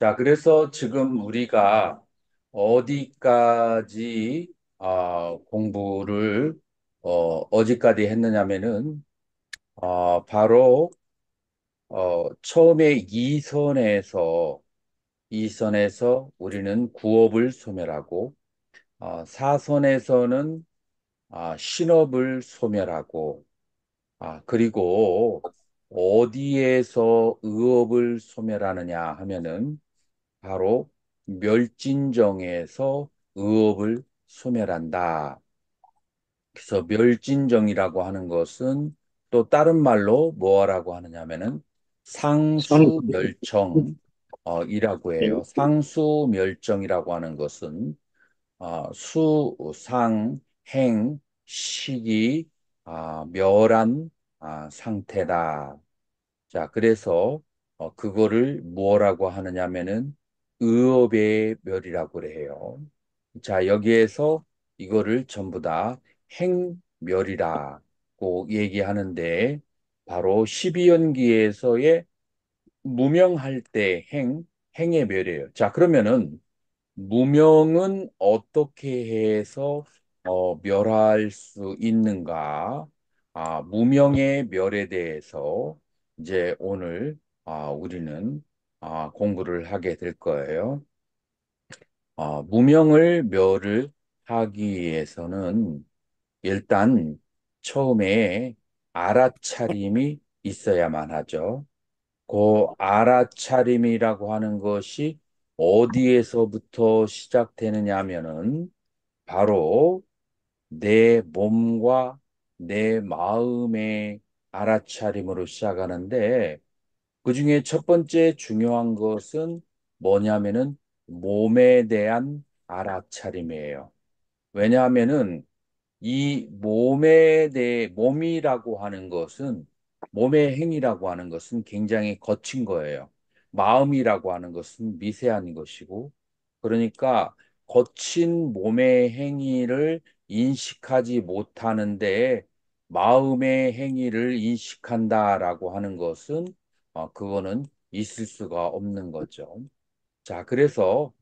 자, 그래서 지금 우리가 어디까지 공부를 어디까지 했느냐면은 바로 처음에 이선에서 우리는 구업을 소멸하고 사선에서는 신업을 소멸하고 그리고 어디에서 의업을 소멸하느냐 하면은 바로 멸진정에서 의업을 소멸한다. 그래서 멸진정이라고 하는 것은 또 다른 말로 뭐라고 하느냐면은 상, 상수멸정이라고 해요. 상수멸정이라고 하는 것은 수, 상, 행, 식이 멸한 상태다. 자, 그래서 그거를 뭐라고 하느냐면은 의업의 멸이라고 그래요. 자, 여기에서 이거를 전부 다 행멸이라고 얘기하는데 바로 12연기에서의 무명할 때 행의 멸이에요. 자, 그러면은 무명은 어떻게 해서 멸할 수 있는가? 무명의 멸에 대해서 이제 오늘 우리는 공부를 하게 될 거예요. 무명을 멸을 하기 위해서는 일단 처음에 알아차림이 있어야만 하죠. 그 알아차림이라고 하는 것이 어디에서부터 시작되느냐 하면은 바로 내 몸과 내 마음의 알아차림으로 시작하는데 그중에 첫 번째 중요한 것은 뭐냐면은 몸에 대한 알아차림이에요. 왜냐하면은 이 몸이라고 하는 것은, 몸의 행위라고 하는 것은 굉장히 거친 거예요. 마음이라고 하는 것은 미세한 것이고, 그러니까 거친 몸의 행위를 인식하지 못하는데, 마음의 행위를 인식한다라고 하는 것은, 그거는 있을 수가 없는 거죠. 자, 그래서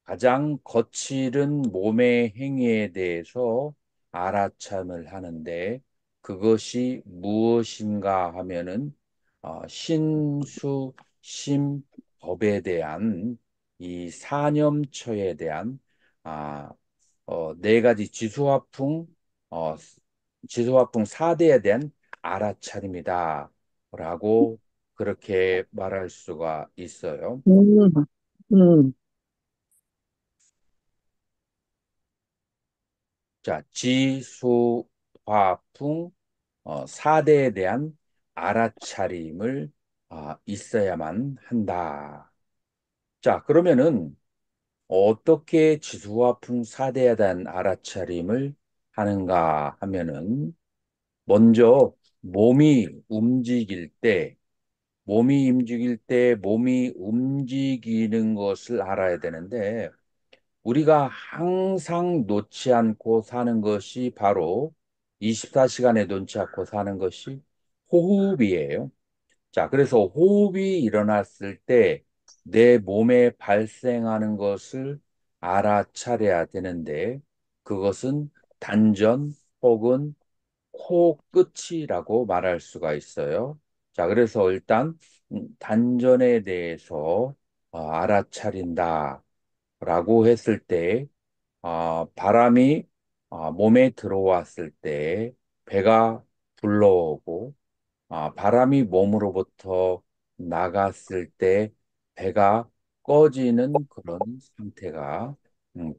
가장 거칠은 몸의 행위에 대해서 알아참을 하는데 그것이 무엇인가 하면은 신수심법에 대한 이 사념처에 대한 아, 네 가지 어, 지수화풍 4대에 대한 알아차림이다. 라고 그렇게 말할 수가 있어요. 음, 음, 자, 지수화풍 4대에 대한 알아차림을 있어야만 한다. 자, 그러면은 어떻게 지수화풍 4대에 대한 알아차림을 하는가 하면은 먼저 몸이 움직이는 것을 알아야 되는데 우리가 항상 놓지 않고 사는 것이 바로 24시간에 놓지 않고 사는 것이 호흡이에요. 자, 그래서 호흡이 일어났을 때 내 몸에 발생하는 것을 알아차려야 되는데 그것은 단전 혹은 코끝이라고 말할 수가 있어요. 자, 그래서 일단 단전에 대해서 알아차린다. 라고 했을 때, 바람이 몸에 들어왔을 때 배가 불러오고, 바람이 몸으로부터 나갔을 때 배가 꺼지는 그런 상태가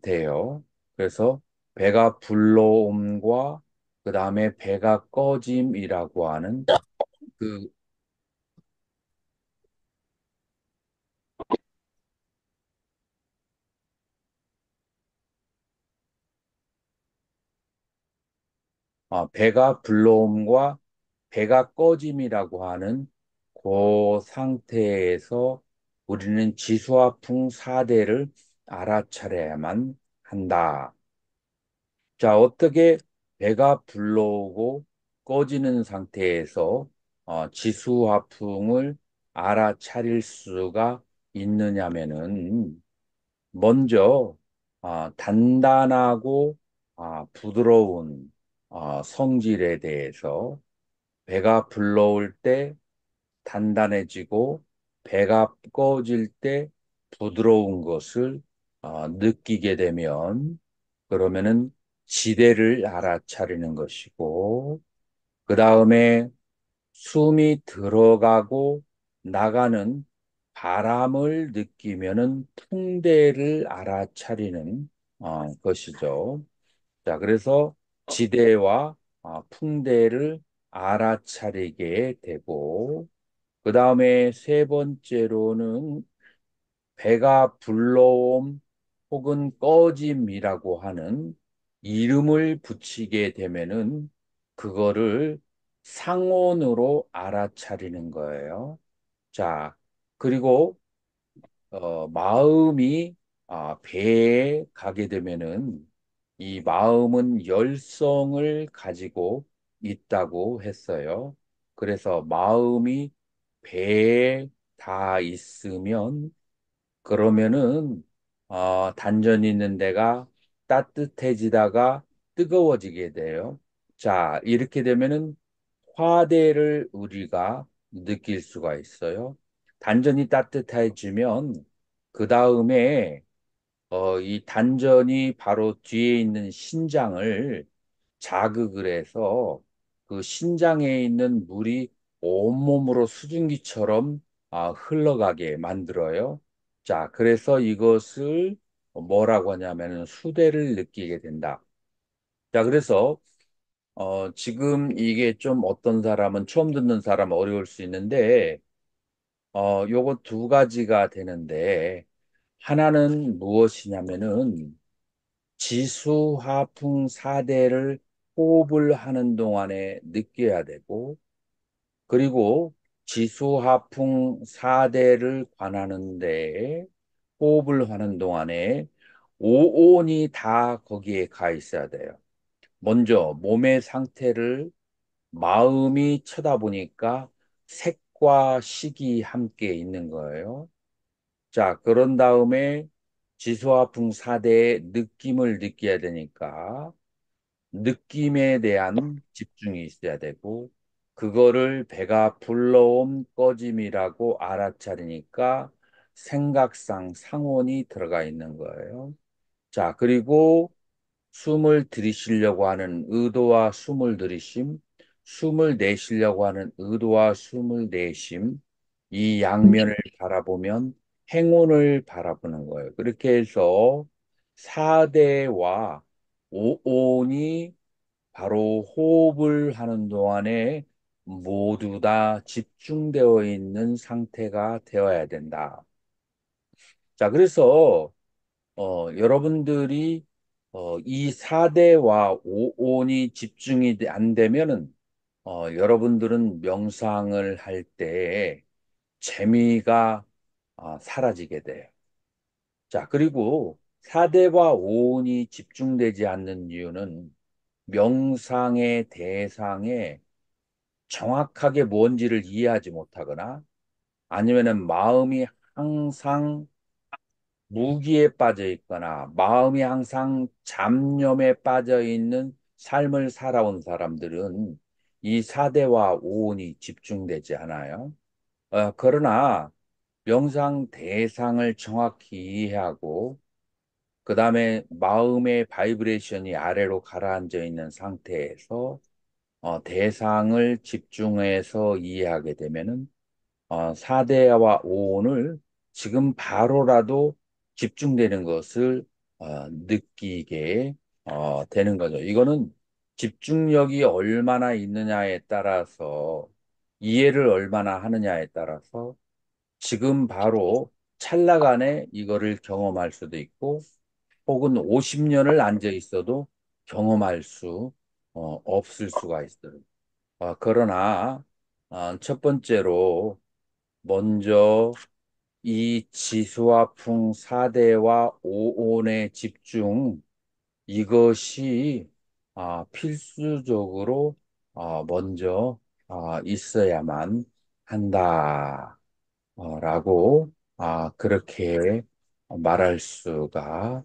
돼요. 그래서 배가 불러옴과 그 다음에 배가 꺼짐이라고 하는 그 배가 불러옴과 배가 꺼짐이라고 하는 그 상태에서 우리는 지수화풍 4대를 알아차려야만 한다. 자, 어떻게 배가 불러오고 꺼지는 상태에서 지수화풍을 알아차릴 수가 있느냐면은 먼저 단단하고 부드러운 성질에 대해서 배가 불러올 때 단단해지고 배가 꺼질 때 부드러운 것을 느끼게 되면 그러면은 지대를 알아차리는 것이고 그 다음에 숨이 들어가고 나가는 바람을 느끼면은 풍대를 알아차리는 것이죠. 자, 그래서 지대와 풍대를 알아차리게 되고, 그 다음에 세 번째로는 배가 불러옴 혹은 꺼짐이라고 하는 이름을 붙이게 되면은 그거를 상온으로 알아차리는 거예요. 자, 그리고 마음이 배에 가게 되면은 이 마음은 열성을 가지고 있다고 했어요. 그래서 마음이 배에 다 있으면 그러면은 단전이 있는 데가 따뜻해지다가 뜨거워지게 돼요. 자, 이렇게 되면은 화대를 우리가 느낄 수가 있어요. 단전이 따뜻해지면 그 다음에 이 단전이 바로 뒤에 있는 신장을 자극을 해서 그 신장에 있는 물이 온몸으로 수증기처럼 흘러가게 만들어요. 자, 그래서 이것을 뭐라고 하냐면은 수대를 느끼게 된다. 자, 그래서 지금 이게 좀 어떤 사람은 처음 듣는 사람은 어려울 수 있는데 요거 두 가지가 되는데 하나는 무엇이냐면은 지수화풍 사대를 호흡을 하는 동안에 느껴야 되고, 그리고 지수화풍 사대를 관하는 데에 호흡을 하는 동안에 오온이 다 거기에 가 있어야 돼요. 먼저 몸의 상태를 마음이 쳐다보니까 색과 식이 함께 있는 거예요. 자, 그런 다음에 지수화풍 사대의 느낌을 느껴야 되니까 느낌에 대한 집중이 있어야 되고, 그거를 배가 불러온 꺼짐이라고 알아차리니까 생각상 상온이 들어가 있는 거예요. 자, 그리고 숨을 들이쉬려고 하는 의도와 숨을 들이쉼, 숨을 내쉬려고 하는 의도와 숨을 내쉼, 이 양면을 바라보면 행운을 바라보는 거예요. 그렇게 해서 사대와 오온이 바로 호흡을 하는 동안에 모두 다 집중되어 있는 상태가 되어야 된다. 자, 그래서 여러분들이 이 4대와 5온이 집중이 안 되면은 여러분들은 명상을 할 때 재미가 사라지게 돼요. 자, 그리고 4대와 5온이 집중되지 않는 이유는 명상의 대상에 정확하게 뭔지를 이해하지 못하거나 아니면은 마음이 항상 무기에 빠져 있거나 마음이 항상 잡념에 빠져 있는 삶을 살아온 사람들은 이 사대와 오온이 집중되지 않아요. 그러나 명상 대상을 정확히 이해하고 그 다음에 마음의 바이브레이션이 아래로 가라앉아 있는 상태에서 대상을 집중해서 이해하게 되면은 4대와 5온을 지금 바로라도 집중되는 것을 느끼게 되는 거죠. 이거는 집중력이 얼마나 있느냐에 따라서 이해를 얼마나 하느냐에 따라서 지금 바로 찰나간에 이거를 경험할 수도 있고 혹은 50년을 앉아 있어도 경험할 수 없을 수가 있어요. 그러나 첫 번째로 먼저 이 지수화풍 4대와 5온의 집중 이것이 필수적으로 먼저 있어야만 한다. 라고 그렇게 말할 수가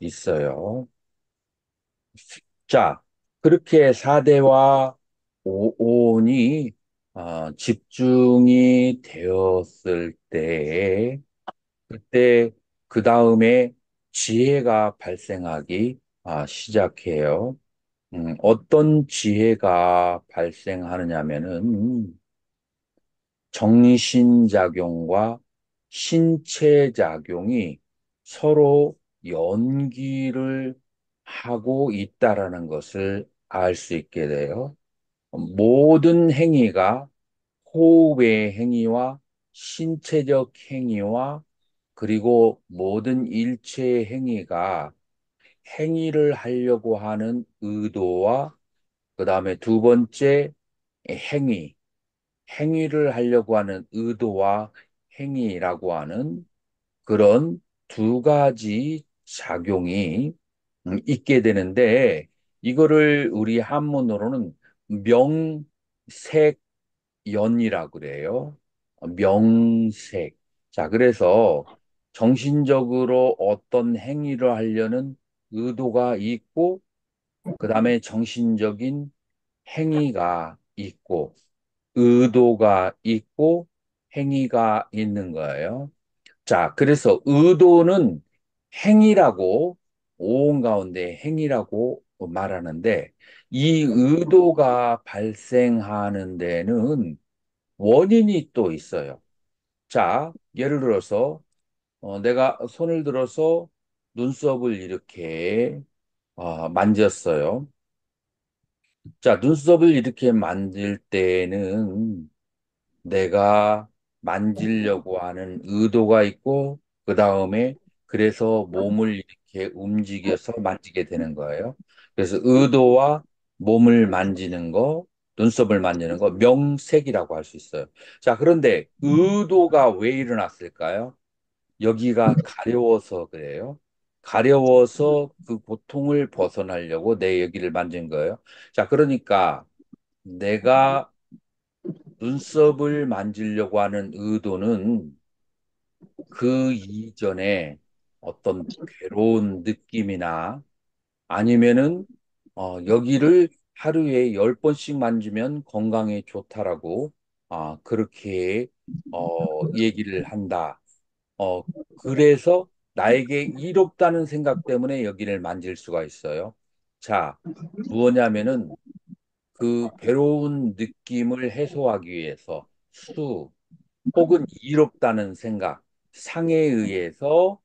있어요. 자, 그렇게 4대와 5온이 집중이 되었을 때, 그때 그 다음에 지혜가 발생하기 시작해요. 어떤 지혜가 발생하느냐면은 정신작용과 신체작용이 서로 연기를 하고 있다라는 것을 알 수 있게 돼요. 모든 행위가 호흡의 행위와 신체적 행위와 그리고 모든 일체 행위가 행위를 하려고 하는 의도와 그 다음에 두 번째 행위, 행위를 하려고 하는 의도와 행위라고 하는 그런 두 가지 작용이 있게 되는데 이거를 우리 한문으로는 명색연이라고 그래요. 명색. 자, 그래서 정신적으로 어떤 행위를 하려는 의도가 있고 그다음에 정신적인 행위가 있고 의도가 있고 행위가 있는 거예요. 자, 그래서 의도는 행위라고 오온 가운데 행위라고 말하는데 이 의도가 발생하는 데는 원인이 또 있어요. 자, 예를 들어서 내가 손을 들어서 눈썹을 이렇게 만졌어요. 자, 눈썹을 이렇게 만질 때는 내가 만지려고 하는 의도가 있고, 그 다음에 그래서 몸을 이렇게 움직여서 만지게 되는 거예요. 그래서 의도와 몸을 만지는 거, 눈썹을 만지는 거, 명색이라고 할 수 있어요. 자, 그런데 의도가 왜 일어났을까요? 여기가 가려워서 그래요. 가려워서 그 고통을 벗어나려고 내 여기를 만진 거예요. 자, 그러니까 내가 눈썹을 만지려고 하는 의도는 그 이전에 어떤 괴로운 느낌이나 아니면은 여기를 하루에 10번씩 만지면 건강에 좋다라고 그렇게 얘기를 한다. 그래서 나에게 이롭다는 생각 때문에 여기를 만질 수가 있어요. 자, 무엇냐면은 그 괴로운 느낌을 해소하기 위해서 수 혹은 이롭다는 생각, 상에 의해서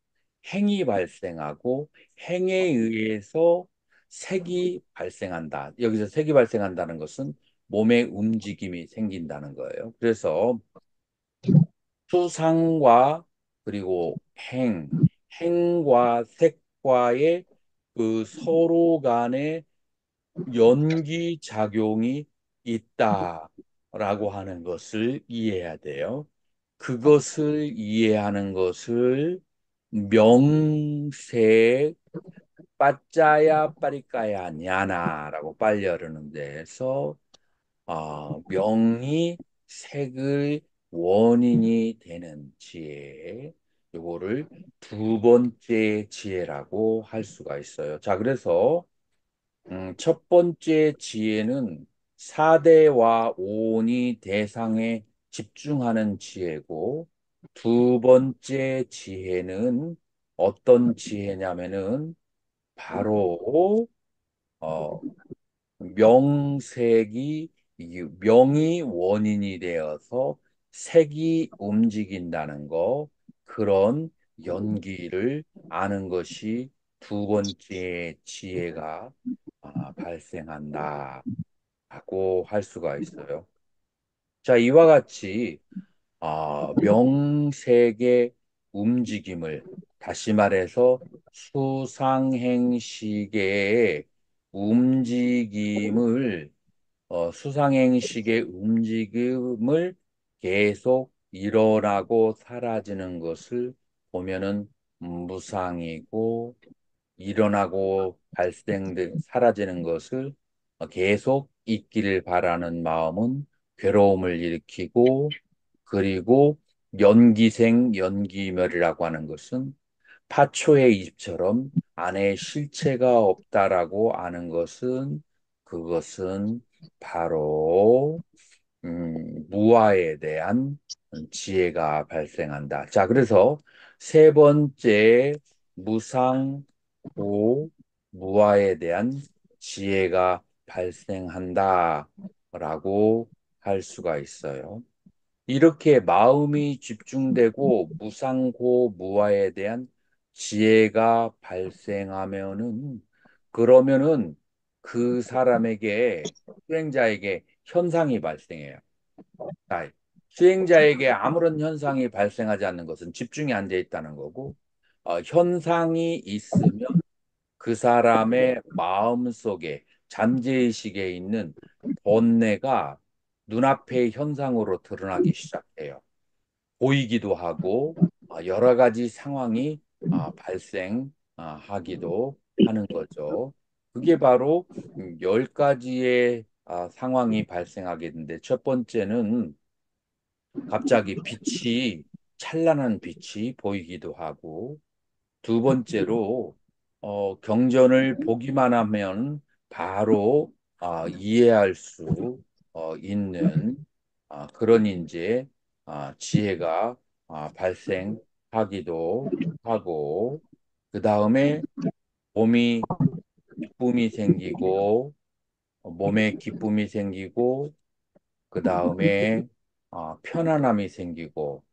행이 발생하고 행에 의해서 색이 발생한다. 여기서 색이 발생한다는 것은 몸의 움직임이 생긴다는 거예요. 그래서 수상과 그리고 행과 색과의 그 서로 간의 연기 작용이 있다라고 하는 것을 이해해야 돼요. 그것을 이해하는 것을 명색 빠짜야 빠리까야 냐나라고 빨리 르는 데에서 명이 색의 원인이 되는 지혜 요거를 두 번째 지혜라고 할 수가 있어요. 자, 그래서 첫 번째 지혜는 4대와 5온이 대상에 집중하는 지혜고, 두 번째 지혜는 어떤 지혜냐면은 바로 어, 명색이 명이 원인이 되어서 색이 움직인다는 거 그런 연기를 아는 것이 두 번째 지혜가 발생한다라고 할 수가 있어요. 자, 이와 같이 명색의 움직임을 다시 말해서 수상행식의 움직임을 수상행식의 움직임을 계속 일어나고 사라지는 것을 보면은 무상이고 일어나고 사라지는 것을 계속 있기를 바라는 마음은 괴로움을 일으키고 그리고 연기생, 연기멸이라고 하는 것은 파초의 입처럼 안에 실체가 없다라고 하는 것은 그것은 바로 무아에 대한 지혜가 발생한다. 자, 그래서 세 번째 무상, 무아에 대한 지혜가 발생한다라고 할 수가 있어요. 이렇게 마음이 집중되고 무상고 무아에 대한 지혜가 발생하면은 그러면은 그 사람에게 수행자에게 현상이 발생해요. 자, 수행자에게 아무런 현상이 발생하지 않는 것은 집중이 안 돼 있다는 거고 현상이 있으면 그 사람의 마음 속에 잠재의식에 있는 번뇌가 눈앞의 현상으로 드러나기 시작해요. 보이기도 하고 여러 가지 상황이 발생하기도 하는 거죠. 그게 바로 열 가지의 상황이 발생하게 되는데 첫 번째는 갑자기 찬란한 빛이 보이기도 하고 두 번째로 경전을 보기만 하면 바로 이해할 수 있는 그런 이제 지혜가 발생하기도 하고 그 다음에 몸이 기쁨이 생기고 몸에 기쁨이 생기고 그 다음에 편안함이 생기고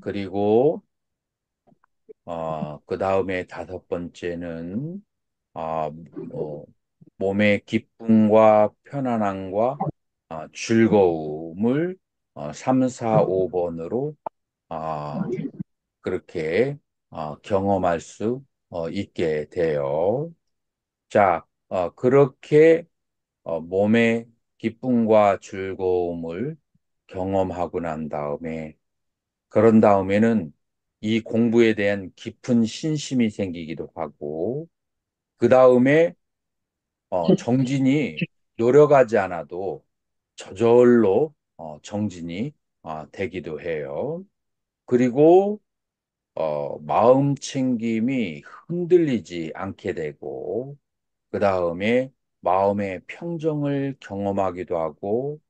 그리고 그 다음에 다섯 번째는 아, 어, 몸의 기쁨과 편안함과 즐거움을 3, 4, 5번으로 그렇게 경험할 수 있게 돼요. 자, 그렇게 몸의 기쁨과 즐거움을 경험하고 난 다음에 그런 다음에는 이 공부에 대한 깊은 신심이 생기기도 하고 그 다음에 정진이 노력하지 않아도 저절로 정진이 되기도 해요. 그리고 마음 챙김이 흔들리지 않게 되고 그 다음에 마음의 평정을 경험하기도 하고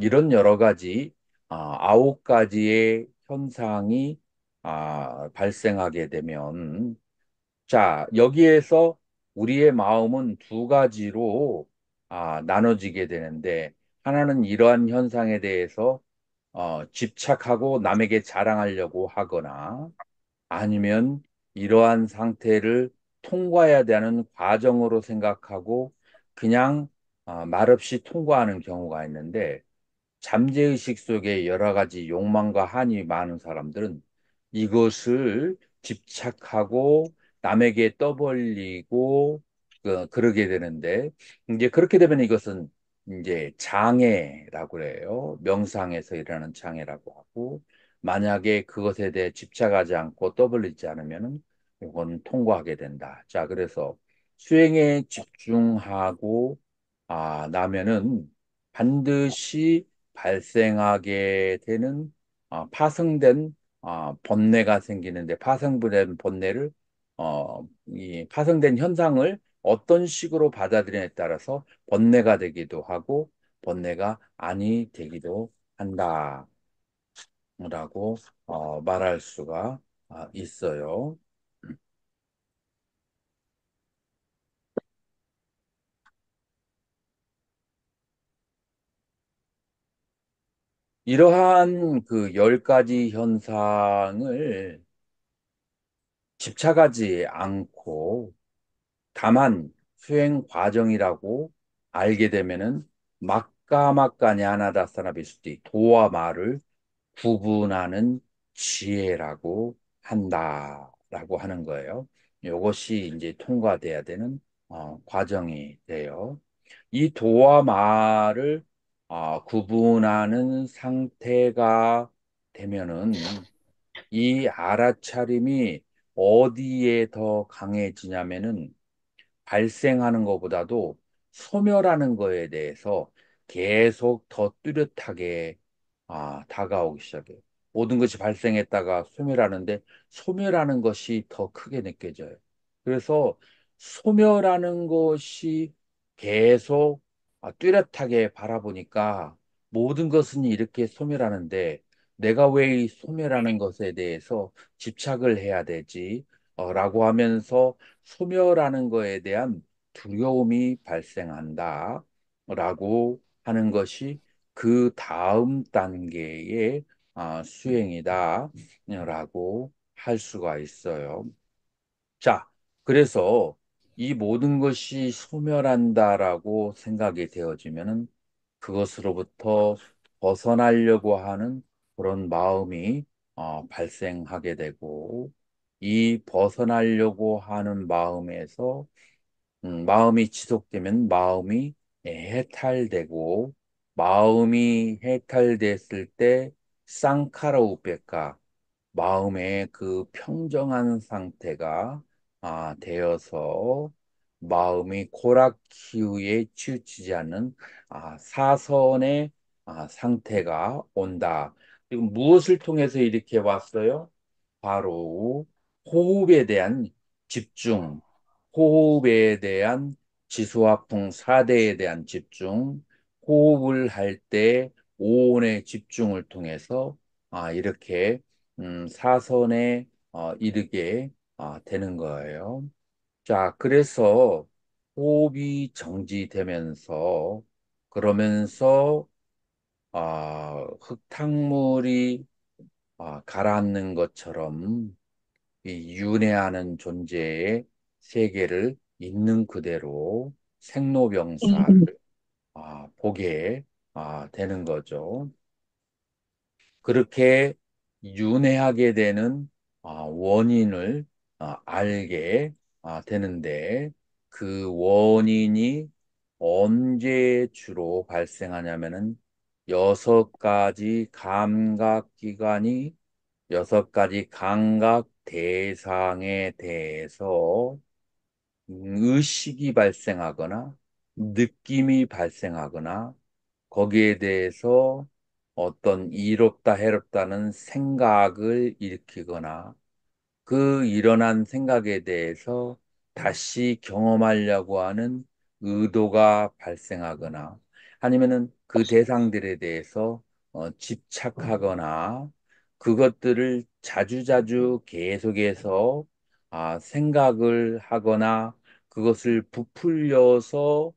이런 여러 가지 아홉 가지의 현상이 발생하게 되면 자, 여기에서 우리의 마음은 두 가지로 나눠지게 되는데, 하나는 이러한 현상에 대해서 집착하고 남에게 자랑하려고 하거나, 아니면 이러한 상태를 통과해야 되는 과정으로 생각하고, 그냥 말없이 통과하는 경우가 있는데, 잠재의식 속에 여러 가지 욕망과 한이 많은 사람들은 이것을 집착하고 남에게 떠벌리고 그러게 되는데 이제 그렇게 되면 이것은 이제 장애라고 그래요. 명상에서 일어나는 장애라고 하고 만약에 그것에 대해 집착하지 않고 떠벌리지 않으면은 이건 통과하게 된다. 자, 그래서 수행에 집중하고 나면은 반드시 발생하게 되는 파생된 번뇌가 생기는데 파생된 번뇌를 이 파생된 현상을 어떤 식으로 받아들이냐에 따라서 번뇌가 되기도 하고 번뇌가 아니 되기도 한다라고 말할 수가 있어요. 이러한 그 열 가지 현상을 집착하지 않고 다만 수행 과정이라고 알게 되면은 막가막가냐 하나다사나비수디 도와 마를 구분하는 지혜라고 한다라고 하는 거예요. 이것이 이제 통과돼야 되는 과정이 돼요. 이 도와 마를 구분하는 상태가 되면은 이 알아차림이 어디에 더 강해지냐면은 발생하는 것보다도 소멸하는 거에 대해서 계속 더 뚜렷하게 다가오기 시작해요. 모든 것이 발생했다가 소멸하는데 소멸하는 것이 더 크게 느껴져요. 그래서 소멸하는 것이 계속 뚜렷하게 바라보니까 모든 것은 이렇게 소멸하는데 내가 왜 이 소멸하는 것에 대해서 집착을 해야 되지? 라고 하면서 소멸하는 것에 대한 두려움이 발생한다. 라고 하는 것이 그 다음 단계의 수행이다. 라고 할 수가 있어요. 자, 그래서 이 모든 것이 소멸한다라고 생각이 되어지면은 그것으로부터 벗어나려고 하는 그런 마음이 발생하게 되고 이 벗어나려고 하는 마음에서 마음이 지속되면 마음이 해탈되고 마음이 해탈됐을 때 쌍카라우페카 마음의 그 평정한 상태가 되어서 마음이 코락기우에 치우치지 않는 사선의 상태가 온다. 그리고 무엇을 통해서 이렇게 왔어요? 바로 호흡에 대한 집중, 호흡에 대한 지수화풍 4대에 대한 집중, 호흡을 할 때 오온의 집중을 통해서 이렇게 사선에 이르게 되는 거예요. 자, 그래서 호흡이 정지되면서 그러면서 흙탕물이 가라앉는 것처럼 이 윤회하는 존재의 세계를 있는 그대로 생로병사를 보게 되는 거죠. 그렇게 윤회하게 되는 원인을 알게 되는데 그 원인이 언제 주로 발생하냐면은 여섯 가지 감각 기관이 여섯 가지 감각 대상에 대해서 의식이 발생하거나 느낌이 발생하거나 거기에 대해서 어떤 이롭다 해롭다는 생각을 일으키거나 그 일어난 생각에 대해서 다시 경험하려고 하는 의도가 발생하거나 아니면은 그 대상들에 대해서 집착하거나 그것들을 자주자주 계속해서 생각을 하거나 그것을 부풀려서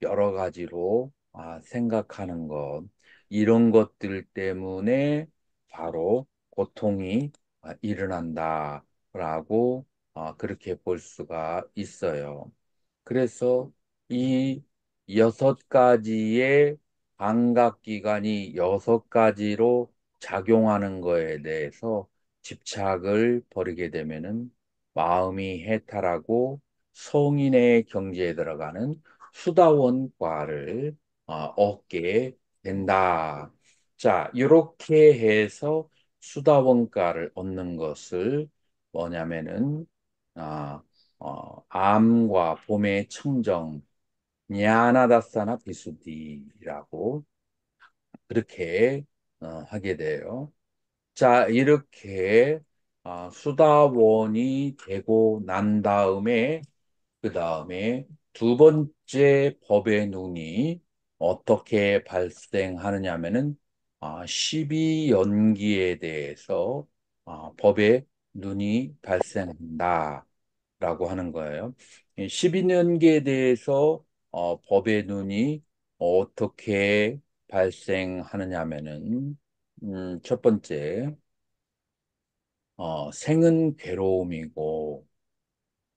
여러 가지로 생각하는 것 이런 것들 때문에 바로 고통이 일어난다라고 그렇게 볼 수가 있어요. 그래서 이 여섯 가지의 감각기관이 여섯 가지로 작용하는 거에 대해서 집착을 벌이게 되면은 마음이 해탈하고 성인의 경지에 들어가는 수다원과를 얻게 된다. 자, 이렇게 해서 수다원가를 얻는 것을 뭐냐면은 아, 암과 봄의 청정 냐나다사나 비수디라고 그렇게 하게 돼요. 자, 이렇게 수다원이 되고 난 다음에 그 다음에 두 번째 법의 눈이 어떻게 발생하느냐면은 12연기에 대해서 법의 눈이 발생한다라고 하는 거예요. 이 12연기에 대해서 법의 눈이 어떻게 발생하느냐면은 첫 번째 생은 괴로움이고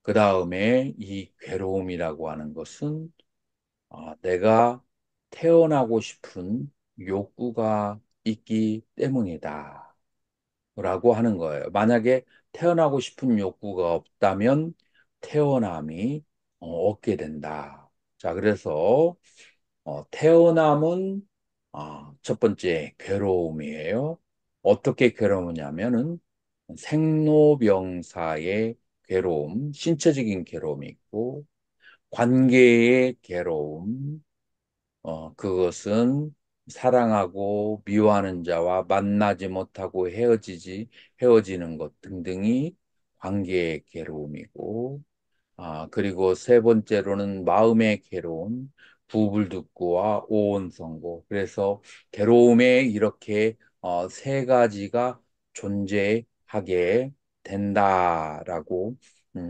그 다음에 이 괴로움이라고 하는 것은 내가 태어나고 싶은 욕구가 있기 때문이다. 라고 하는 거예요. 만약에 태어나고 싶은 욕구가 없다면 태어남이 없게 된다. 자, 그래서 태어남은 첫 번째 괴로움이에요. 어떻게 괴로우냐면은 생로병사의 괴로움, 신체적인 괴로움이 있고 관계의 괴로움, 그것은 사랑하고 미워하는 자와 만나지 못하고 헤어지는 것 등등이 관계의 괴로움이고, 그리고 세 번째로는 마음의 괴로움, 부불tuk구와 오온성고. 그래서 괴로움에 이렇게 세 가지가 존재하게 된다라고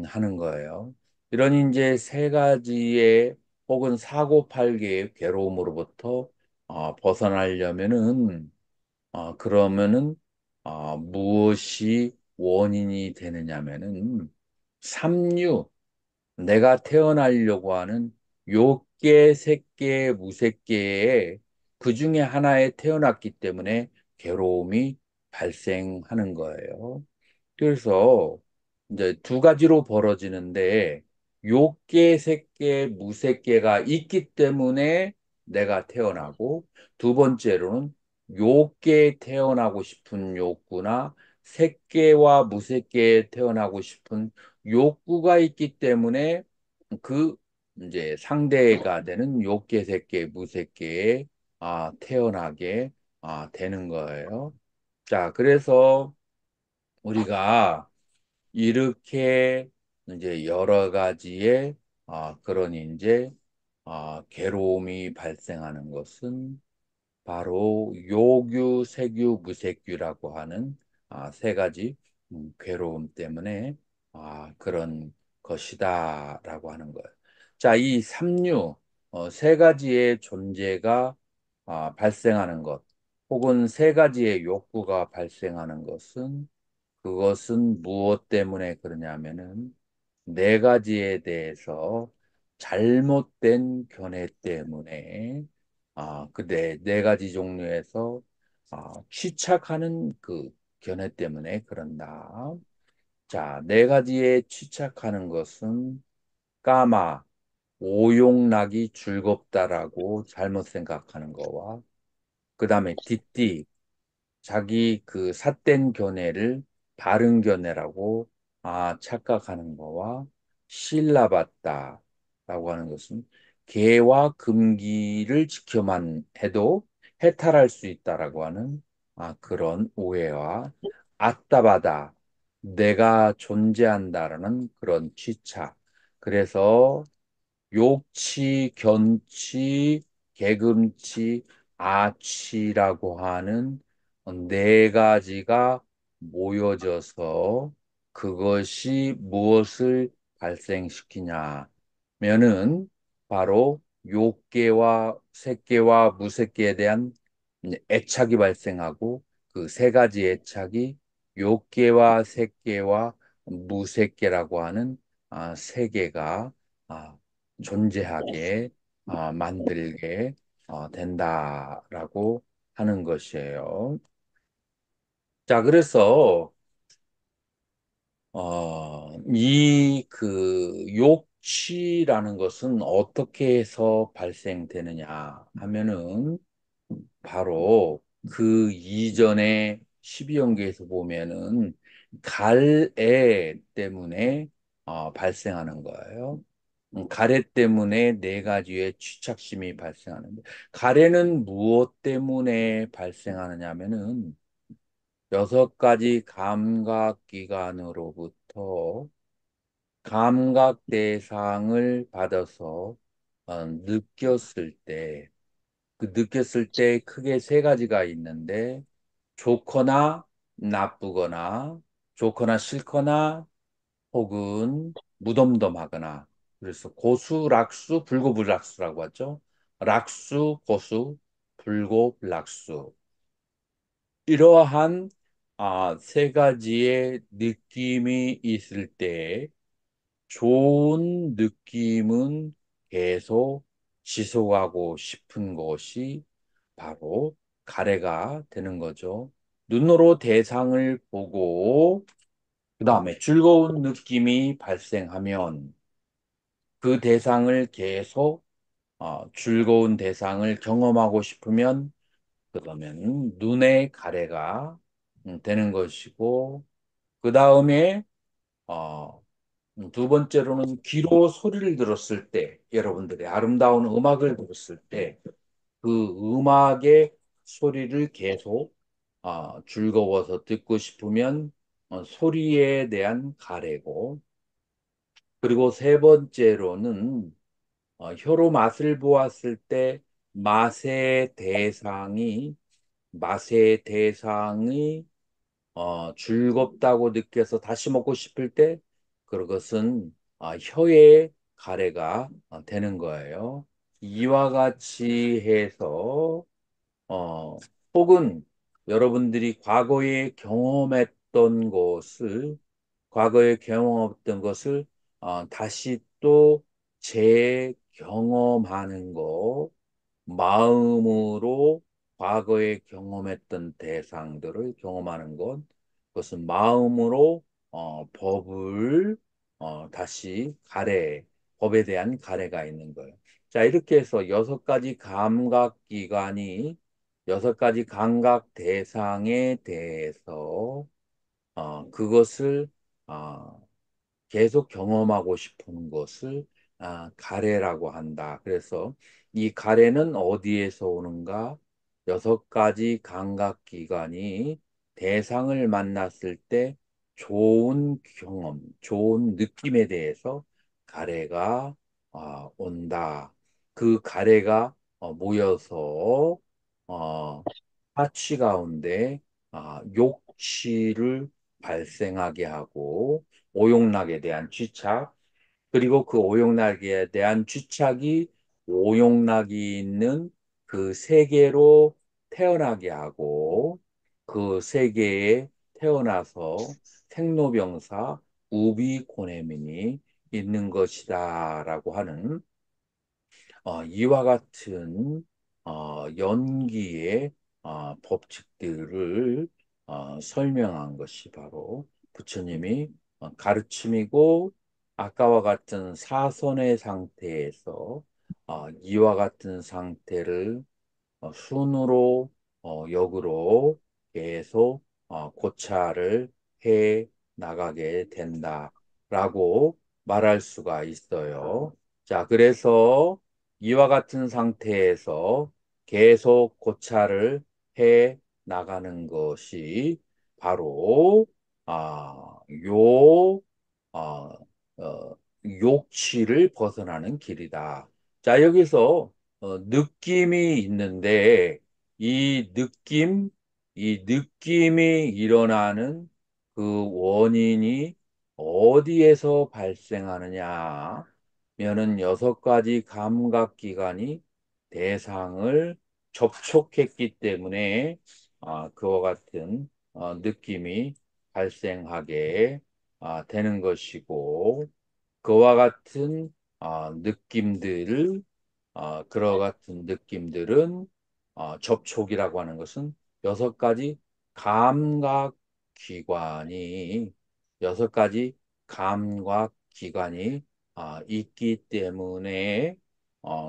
하는 거예요. 이런 이제 세 가지의 혹은 사고팔개의 괴로움으로부터 벗어나려면은 그러면은 무엇이 원인이 되느냐면은 삼류 내가 태어나려고 하는 요괴, 색계, 무색계의 그 중에 하나에 태어났기 때문에 괴로움이 발생하는 거예요. 그래서 이제 두 가지로 벌어지는데 요계, 색계, 무색계가 있기 때문에 내가 태어나고 두 번째로는 요계에 태어나고 싶은 욕구나 색계와 무색계에 태어나고 싶은 욕구가 있기 때문에 그 이제 상대가 되는 욕계, 색계, 무색계에 태어나게 되는 거예요. 자, 그래서 우리가 이렇게 이제 여러 가지의 그런 이제 괴로움이 발생하는 것은 바로 요규, 세규, 무색규라고 하는 세 가지 괴로움 때문에 그런 것이다라고 하는 거예요. 자, 이 삼류 세 가지의 존재가 발생하는 것, 혹은 세 가지의 욕구가 발생하는 것은 그것은 무엇 때문에 그러냐면은 네 가지에 대해서 잘못된 견해 때문에 그 네 가지 종류에서 취착하는 그 견해 때문에 그런다. 자, 네 가지에 취착하는 것은 까마, 오용락이 즐겁다라고 잘못 생각하는 거와 그 다음에 띠띠, 자기 그 삿된 견해를 바른 견해라고 착각하는 거와 신라봤다라고 하는 것은 계와 금기를 지켜만 해도 해탈할 수 있다라고 하는 그런 오해와 아따바다 내가 존재한다라는 그런 취착. 그래서 욕치, 견치, 개금치, 아치라고 하는 네 가지가 모여져서 그것이 무엇을 발생시키냐면은 바로 욕계와 색계와 무색계에 대한 애착이 발생하고 그 세 가지 애착이 욕계와 색계와 무색계라고 하는 세 개가 아, 존재하게 만들게 된다라고 하는 것이에요. 자, 그래서 이 그 욕취라는 것은 어떻게 해서 발생되느냐 하면은 바로 그 이전에 12연계에서 보면은 갈애 때문에 발생하는 거예요. 가래 때문에 네 가지의 취착심이 발생하는데, 가래는 무엇 때문에 발생하느냐면은 여섯 가지 감각기관으로부터 감각 대상을 받아서 느꼈을 때, 그 느꼈을 때 크게 세 가지가 있는데, 좋거나 나쁘거나, 좋거나 싫거나 혹은 무덤덤하거나 그래서 고수, 락수, 불고불락수라고 하죠. 락수, 고수, 불고불락수 이러한 세 가지의 느낌이 있을 때 좋은 느낌은 계속 지속하고 싶은 것이 바로 가래가 되는 거죠. 눈으로 대상을 보고 그 다음에 즐거운 느낌이 발생하면 그 대상을 계속 즐거운 대상을 경험하고 싶으면 그러면 눈의 가래가 되는 것이고 그 다음에 어, 두 번째로는 귀로 소리를 들었을 때 여러분들이 아름다운 음악을 들었을 때 그 음악의 소리를 계속 즐거워서 듣고 싶으면 소리에 대한 가래고, 그리고 세 번째로는 혀로 맛을 보았을 때 맛의 대상이 맛의 대상이 즐겁다고 느껴서 다시 먹고 싶을 때 그것은 혀의 가래가 되는 거예요. 이와 같이 해서 어, 혹은 여러분들이 과거에 경험했던 것을 다시 또 재경험하는 거, 마음으로 과거에 경험했던 대상들을 경험하는 것, 그것은 마음으로 다시 법에 대한 가래가 있는 거예요. 자, 이렇게 해서 여섯 가지 감각 대상에 대해서 그것을 어, 계속 경험하고 싶은 것을 가래라고 한다. 그래서 이 가래는 어디에서 오는가? 여섯 가지 감각기관이 대상을 만났을 때 좋은 경험, 좋은 느낌에 대해서 가래가 온다. 그 가래가 모여서 하치 가운데 욕취를 발생하게 하고 오용락에 대한 취착, 그리고 그 오용락에 대한 취착이 오용락이 있는 그 세계로 태어나게 하고 그 세계에 태어나서 생로병사 우비고내민이 있는 것이다라고 하는 이와 같은 연기의 법칙들을 설명한 것이 바로 부처님이 가르침이고, 아까와 같은 사선의 상태에서 이와 같은 상태를 순으로 역으로 계속 고찰을 해 나가게 된다라고 말할 수가 있어요. 자, 그래서 이와 같은 상태에서 계속 고찰을 해 나가는 것이 바로 아, 요 아, 욕취를 벗어나는 길이다. 자, 여기서 느낌이 있는데 이 느낌이 일어나는 그 원인이 어디에서 발생하느냐? 면은 여섯 가지 감각기관이 대상을 접촉했기 때문에 그와 같은 느낌이 발생하게 되는 것이고, 그와 같은 그와 같은 느낌들은 접촉이라고 하는 것은 여섯 가지 감각 기관이 여섯 가지 감각 기관이 있기 때문에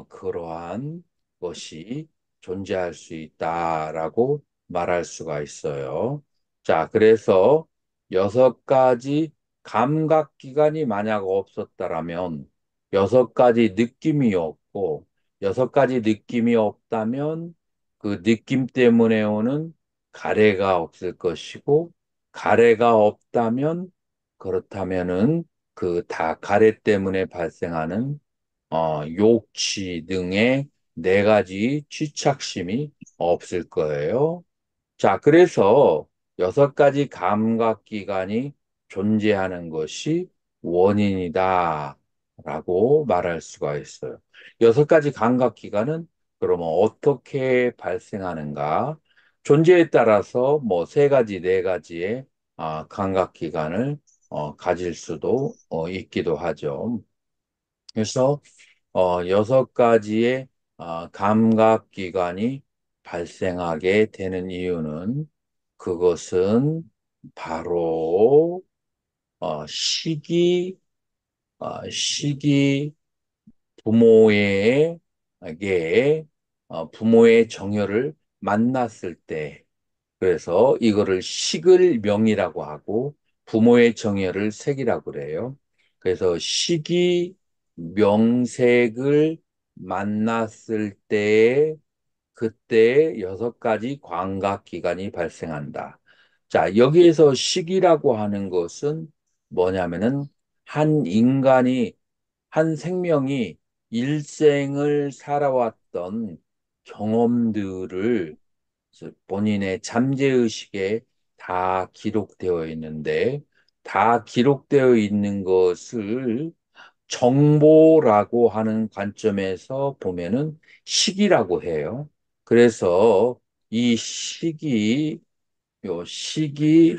그러한 것이 존재할 수 있다라고 말할 수가 있어요. 자, 그래서 여섯 가지 감각 기관이 만약 없었다라면 여섯 가지 느낌이 없고, 여섯 가지 느낌이 없다면 그 느낌 때문에 오는 가래가 없을 것이고, 가래가 없다면 그렇다면은 그 다 가래 때문에 발생하는 욕취 등의 네 가지 취착심이 없을 거예요. 자, 그래서 여섯 가지 감각기관이 존재하는 것이 원인이다 라고 말할 수가 있어요. 여섯 가지 감각기관은 그러면 어떻게 발생하는가? 존재에 따라서 뭐 세 가지, 네 가지의 감각기관을 가질 수도 있기도 하죠. 그래서 여섯 가지의 감각기관이 발생하게 되는 이유는 그것은 바로 시기 부모에게 부모의 정열을 만났을 때, 그래서 이거를 식을명이라고 하고 부모의 정열을 색이라고 그래요. 그래서 식이 명색을 만났을 때 그때 여섯 가지 광각기관이 발생한다. 자, 여기에서 시기라고 하는 것은 뭐냐면은 한 인간이, 한 생명이 일생을 살아왔던 경험들을 본인의 잠재의식에 다 기록되어 있는데, 다 기록되어 있는 것을 정보라고 하는 관점에서 보면은 시기라고 해요. 그래서 이 시기, 요 시기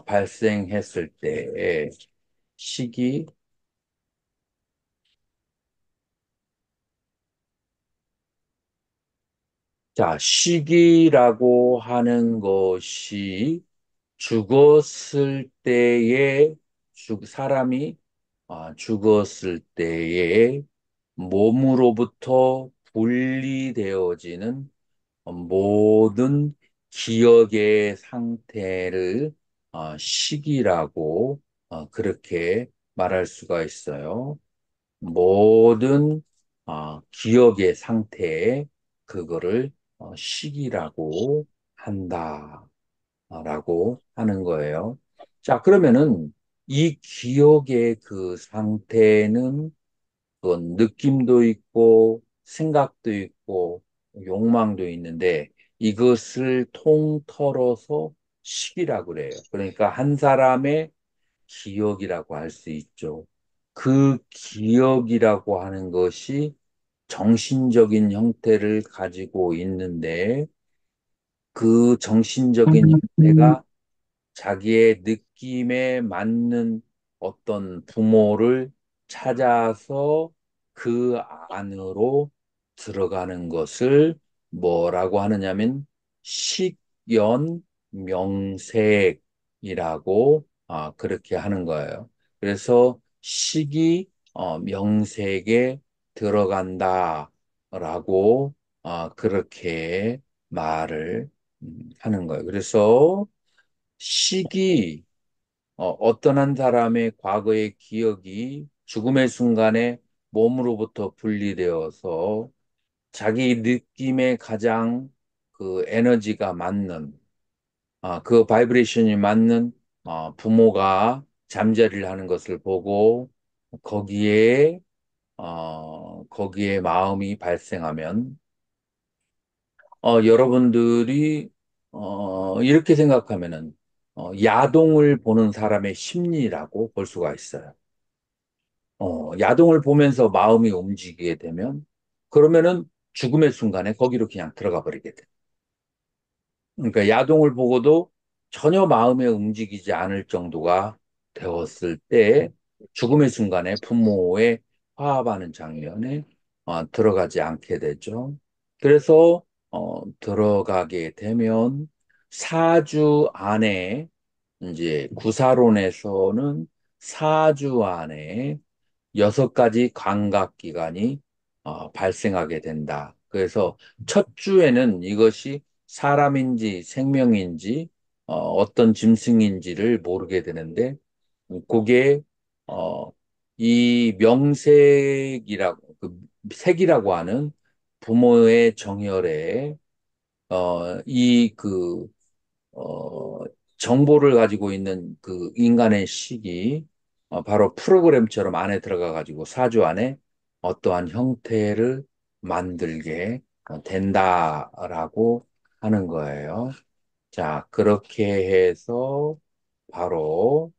발생했을 때 시기, 자, 시기라고 하는 것이 죽었을 때에 사람이 죽었을 때에 몸으로부터 분리되어지는 모든 기억의 상태를 시기라고 그렇게 말할 수가 있어요. 모든 기억의 상태에 그거를 시기라고 한다라고 하는 거예요. 자, 그러면은 이 기억의 그 상태는 그건 느낌도 있고 생각도 있고 욕망도 있는데 이것을 통틀어서 식이라고 그래요. 그러니까 한 사람의 기억이라고 할 수 있죠. 그 기억이라고 하는 것이 정신적인 형태를 가지고 있는데 그 정신적인 형태가 자기의 느낌에 맞는 어떤 부모를 찾아서 그 안으로 들어가는 것을 뭐라고 하느냐면 식연명색이라고 그렇게 하는 거예요. 그래서 식이 명색에 들어간다라고 그렇게 말을 하는 거예요. 그래서 시기, 어떤 한 사람의 과거의 기억이 죽음의 순간에 몸으로부터 분리되어서 자기 느낌에 가장 그 에너지가 맞는, 그 바이브레이션이 맞는 부모가 잠자리를 하는 것을 보고 거기에, 거기에 마음이 발생하면 여러분들이 이렇게 생각하면은 야동을 보는 사람의 심리라고 볼 수가 있어요. 야동을 보면서 마음이 움직이게 되면 그러면은 죽음의 순간에 거기로 그냥 들어가 버리게 돼. 그러니까 야동을 보고도 전혀 마음에 움직이지 않을 정도가 되었을 때 죽음의 순간에 부모의 화합하는 장면에 들어가지 않게 되죠. 그래서 들어가게 되면 4주 안에 이제 구사론에서는 4주 안에 여섯 가지 감각기관이 발생하게 된다. 그래서 첫 주에는 이것이 사람인지 생명인지 어떤 짐승인지를 모르게 되는데 그게 어, 이 명색이라고 그 색이라고 하는 부모의 정열에 이그 정보를 가지고 있는 그 인간의 식이 바로 프로그램처럼 안에 들어가 가지고 사주 안에 어떠한 형태를 만들게 된다라고 하는 거예요. 자, 그렇게 해서 바로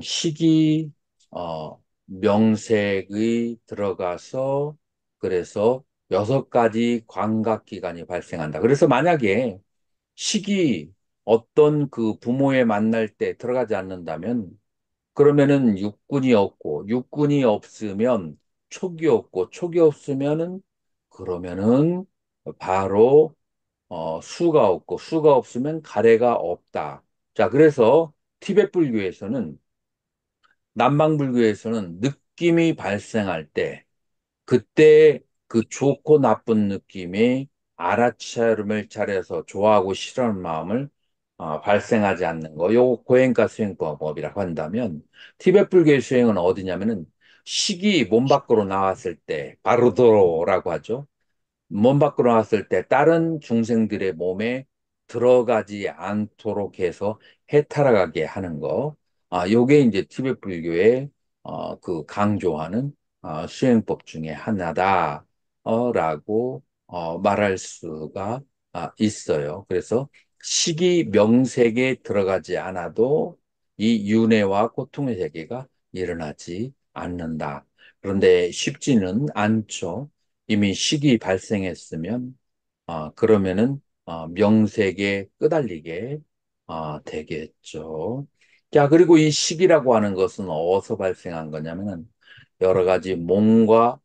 식이 명색의 들어가서 그래서 여섯 가지 광각기관이 발생한다. 그래서 만약에 식이 어떤 그 부모에 만날 때 들어가지 않는다면 그러면은 육군이 없고 육군이 없으면 촉이 없고 촉이 없으면은 그러면은 바로 수가 없고 수가 없으면 가래가 없다. 자, 그래서 티베트 불교에서는 남방 불교에서는 느낌이 발생할 때 그때 그 좋고 나쁜 느낌이 알아차림을 차려서 좋아하고 싫어하는 마음을 발생하지 않는 거. 요거 고행가 수행법이라고 한다면 티베트 불교의 수행은 어디냐면은 식이 몸 밖으로 나왔을 때 바로도라고 하죠. 몸 밖으로 나왔을 때 다른 중생들의 몸에 들어가지 않도록 해서 해탈하게 하는 거. 요게 이제 티베트 불교의 그 강조하는 수행법 중에 하나다. 라고 말할 수가 있어요. 그래서 식이 명색에 들어가지 않아도 이 윤회와 고통의 세계가 일어나지 않는다. 그런데 쉽지는 않죠. 이미 식이 발생했으면 그러면은 명색에 끄달리게 되겠죠. 자, 그리고 이 식이라고 하는 것은 어디서 발생한 거냐면은 여러 가지 몸과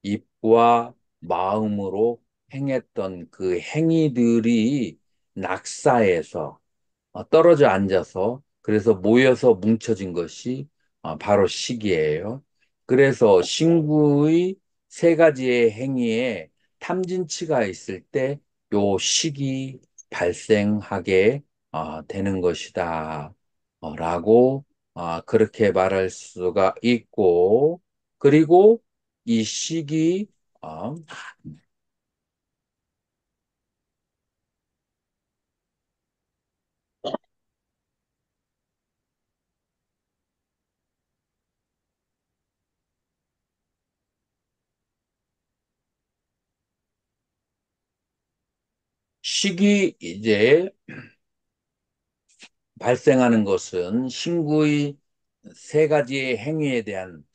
입과 마음으로 행했던 그 행위들이 낙사해서 떨어져 앉아서 그래서 모여서 뭉쳐진 것이 바로 식이에요. 그래서 신구의 세 가지의 행위에 탐진치가 있을 때 요 식이 발생하게 되는 것이다. 라고 그렇게 말할 수가 있고 그리고 이 식이 어, 식이 이제 발생하는 것은 신구의 세 가지의 행위에 대한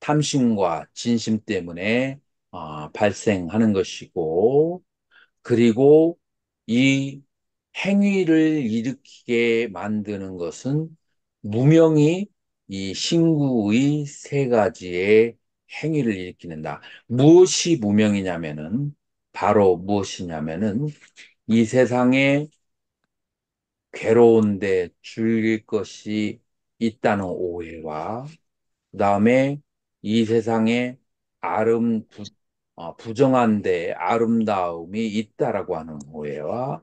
탐심과 진심 때문에 발생하는 것이고, 그리고 이 행위를 일으키게 만드는 것은 무명이 이 신구의 세 가지의 행위를 일으키는다. 무엇이 무명이냐면은, 바로 무엇이냐면은, 이 세상에 괴로운데 즐길 것이 있다는 오해와 그다음에 이 세상에 부정한데 아름다움이 있다라고 하는 오해와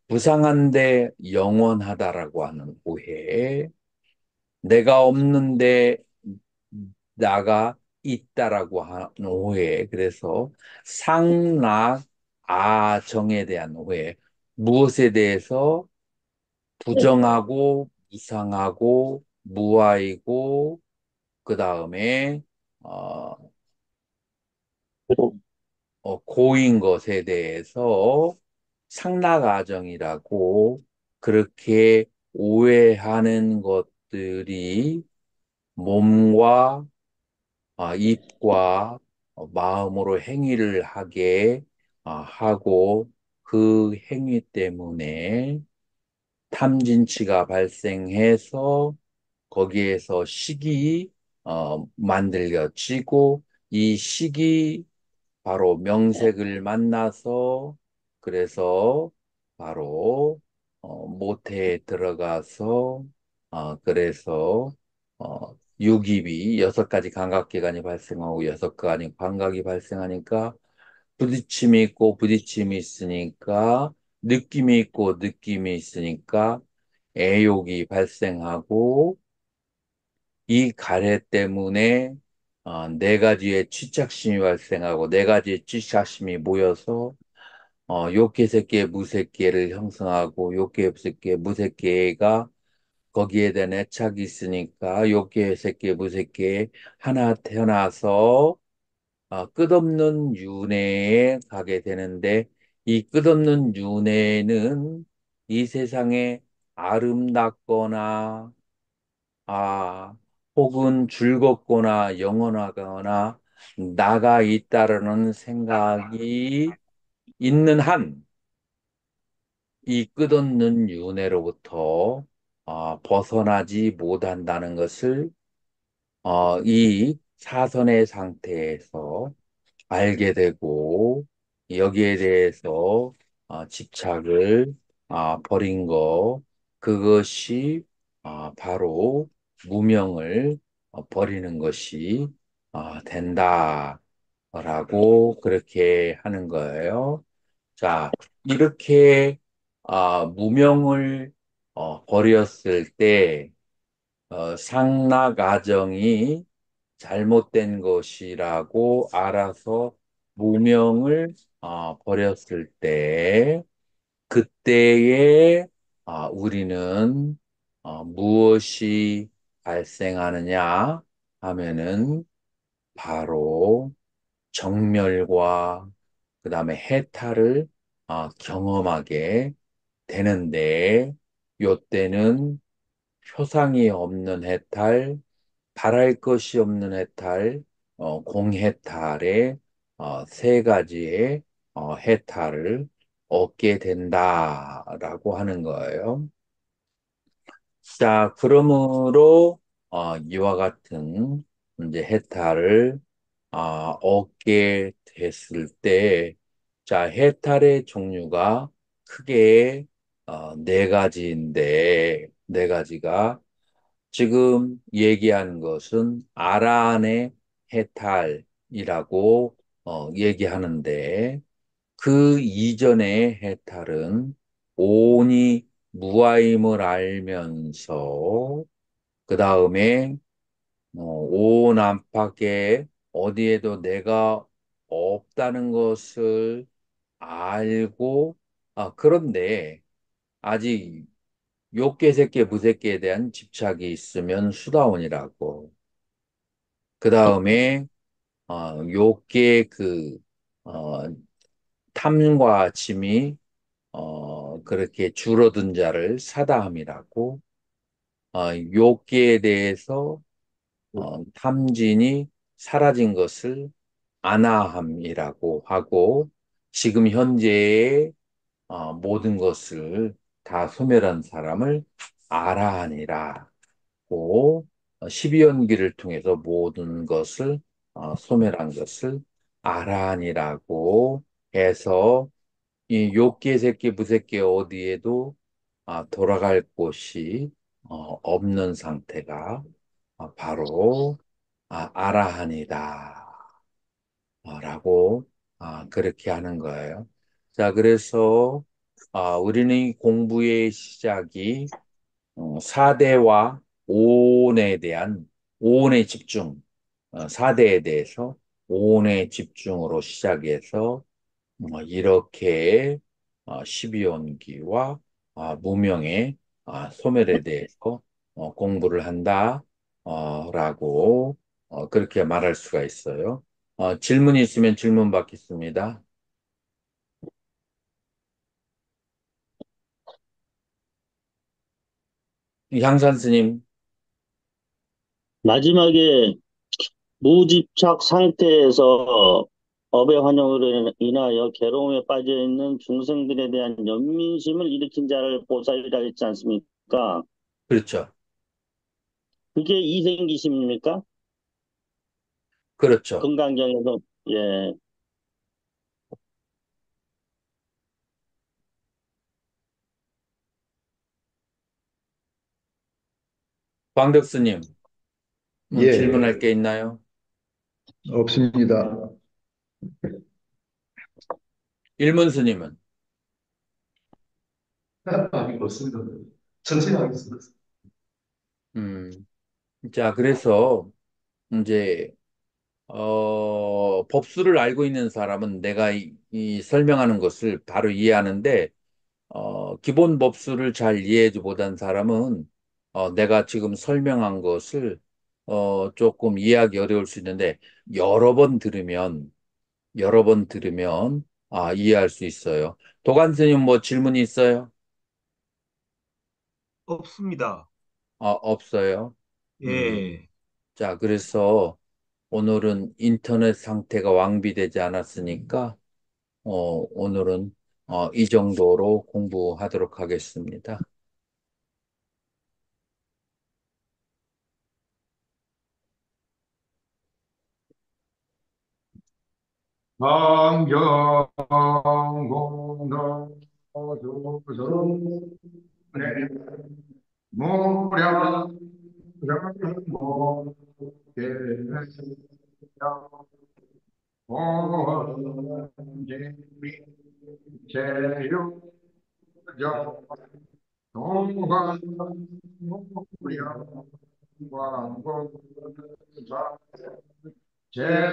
부상한데 영원하다라고 하는 오해, 내가 없는데 나가 있다라고 하는 오해, 그래서 상락 아정에 대한 오해, 무엇에 대해서 부정하고 이상하고 무아이고 그 다음에 어, 고인 것에 대해서 상락아정이라고 그렇게 오해하는 것들이 몸과 입과 마음으로 행위를 하게 하고 그 행위 때문에 탐진치가 발생해서 거기에서 식이 만들어지고 이 식이 바로 명색을 만나서 그래서 바로 모태에 들어가서 그래서 유깁이 여섯 가지 감각기관이 발생하고 여섯 가지 감각이 발생하니까 부딪힘이 있고 부딪힘이 있으니까 느낌이 있고 느낌이 있으니까 애욕이 발생하고 이 가래 때문에 네 가지의 취착심이 발생하고 네 가지의 취착심이 모여서 요괴색계 무색계를 형성하고 요괴색계 무색계가 거기에 대한 애착이 있으니까 요괴색계 무색계 하나 태어나서 끝없는 윤회에 가게 되는데 이 끝없는 윤회는 이 세상에 아름답거나 혹은 즐겁거나 영원하거나 나가 있다라는 생각이 있는 한 이 끝없는 윤회로부터 벗어나지 못한다는 것을 이 사선의 상태에서 알게 되고 여기에 대해서 집착을 버린 거 그것이 바로 무명을 버리는 것이 된다라고 그렇게 하는 거예요. 자, 이렇게 무명을 버렸을 때 상락아정이 잘못된 것이라고 알아서 무명을 버렸을 때 그때에 우리는 무엇이 발생하느냐 하면은 바로 정멸과 그다음에 해탈을 경험하게 되는데 요때는 표상이 없는 해탈, 바랄 것이 없는 해탈, 공해탈의 세 가지의 해탈을 얻게 된다라고 하는 거예요. 자, 그러므로 이와 같은 이제 해탈을 얻게 됐을 때, 자, 해탈의 종류가 크게 네 가지인데, 네 가지가 지금 얘기한 것은 아란의 해탈이라고 얘기하는데, 그 이전의 해탈은 온이 무아임을 알면서 그 다음에 온 안팎에 어디에도 내가 없다는 것을 알고 그런데 아직 욕계 새끼 무새끼에 대한 집착이 있으면 수다원이라고 그 다음에 욕계 어, 탐과 짐이 그렇게 줄어든 자를 사다함이라고 욕기에 대해서 탐진이 사라진 것을 아나함이라고 하고 지금 현재의 모든 것을 다 소멸한 사람을 아라하니라고 12연기를 통해서 모든 것을 소멸한 것을 아라하니라고 해서 이 욕계 새끼 무새끼 어디에도 돌아갈 곳이 없는 상태가 바로 아라한이다 라고 그렇게 하는 거예요. 자, 그래서 우리는 이 공부의 시작이 4대와 오온에 대한 오온의 집중, 4대에 대해서 오온의 집중으로 시작해서 이렇게 12원기와 무명의 소멸에 대해서 공부를 한다, 라고 그렇게 말할 수가 있어요. 질문이 있으면 질문 받겠습니다. 향산 스님, 마지막에 무집착 상태에서 업의 환영으로 인하여 괴로움에 빠져 있는 중생들에 대한 연민심을 일으킨 자를 보살이라 했지 않습니까? 그렇죠. 그게 이생기심입니까? 그렇죠. 건강경에서 예. 광덕 스님, 질문할 예, 게 있나요? 없습니다. 일문 스님은? 아니, 없습니다. 천천히 하겠습니다. 음, 자, 그래서 이제 법수를 알고 있는 사람은 내가 이 설명하는 것을 바로 이해하는데, 기본 법수를 잘 이해하지 못한 사람은, 내가 지금 설명한 것을, 조금 이해하기 어려울 수 있는데, 여러 번 들으면, 여러 번 들으면, 이해할 수 있어요. 도관 스님 뭐 질문이 있어요? 없습니다. 없어요. 예. 자, 그래서 오늘은 인터넷 상태가 완비되지 않았으니까, 오늘은 이 정도로 공부하도록 하겠습니다. 환경공동조선의 무량정목계야 원진미제유정 동관무량 광고자 제